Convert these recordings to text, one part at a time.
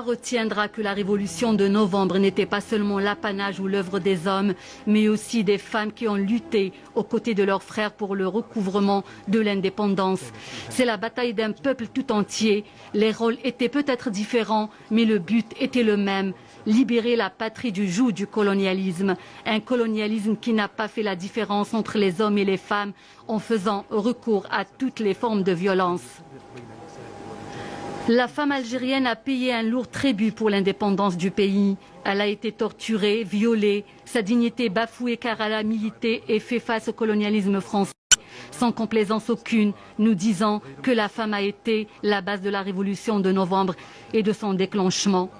Retiendra que la révolution de novembre n'était pas seulement l'apanage ou l'œuvre des hommes, mais aussi des femmes qui ont lutté aux côtés de leurs frères pour le recouvrement de l'indépendance. C'est la bataille d'un peuple tout entier. Les rôles étaient peut-être différents, mais le but était le même. Libérer la patrie du joug du colonialisme. Un colonialisme qui n'a pas fait la différence entre les hommes et les femmes en faisant recours à toutes les formes de violence. La femme algérienne a payé un lourd tribut pour l'indépendance du pays. Elle a été torturée, violée, sa dignité bafouée car elle a milité et fait face au colonialisme français. Sans complaisance aucune, nous disons que la femme a été la base de la révolution de novembre et de son déclenchement.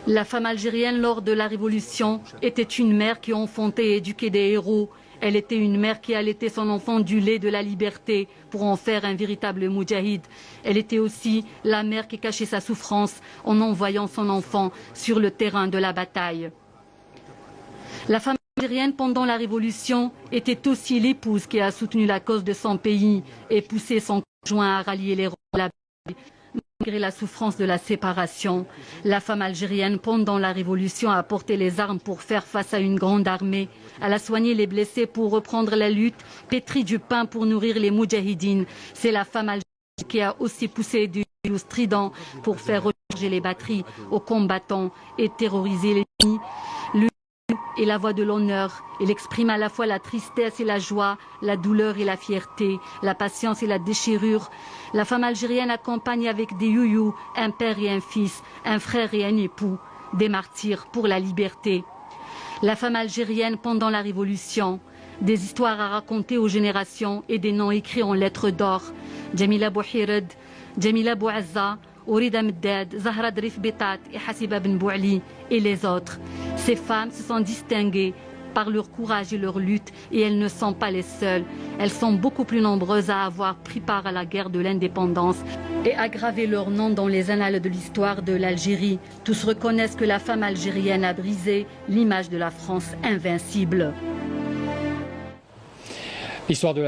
La femme algérienne lors de la révolution était une mère qui enfantait et éduquait des héros. Elle était une mère qui allaitait son enfant du lait de la liberté pour en faire un véritable moudjahid. Elle était aussi la mère qui cachait sa souffrance en envoyant son enfant sur le terrain de la bataille. La femme algérienne pendant la Révolution était aussi l'épouse qui a soutenu la cause de son pays et poussé son conjoint à rallier les rangs de la bataille. Malgré la souffrance de la séparation, la femme algérienne pendant la Révolution a porté les armes pour faire face à une grande armée. Elle a soigné les blessés pour reprendre la lutte, pétri du pain pour nourrir les moudjahidines. C'est la femme algérienne qui a aussi poussé du strident pour faire recharger les batteries aux combattants et terroriser les ennemis. Et la voix de l'honneur. Il exprime à la fois la tristesse et la joie, la douleur et la fierté, la patience et la déchirure. La femme algérienne accompagne avec des youyous un père et un fils, un frère et un époux, des martyrs pour la liberté. La femme algérienne pendant la Révolution, des histoires à raconter aux générations et des noms écrits en lettres d'or. Jamila Bouhired, Jamila Bouazza, Ourida Meddad, Zahra Drif Betat et Hassiba Ben Bouali et les autres. Ces femmes se sont distinguées par leur courage et leur lutte et elles ne sont pas les seules. Elles sont beaucoup plus nombreuses à avoir pris part à la guerre de l'indépendance et à graver leur nom dans les annales de l'histoire de l'Algérie. Tous reconnaissent que la femme algérienne a brisé l'image de la France invincible. L'histoire de la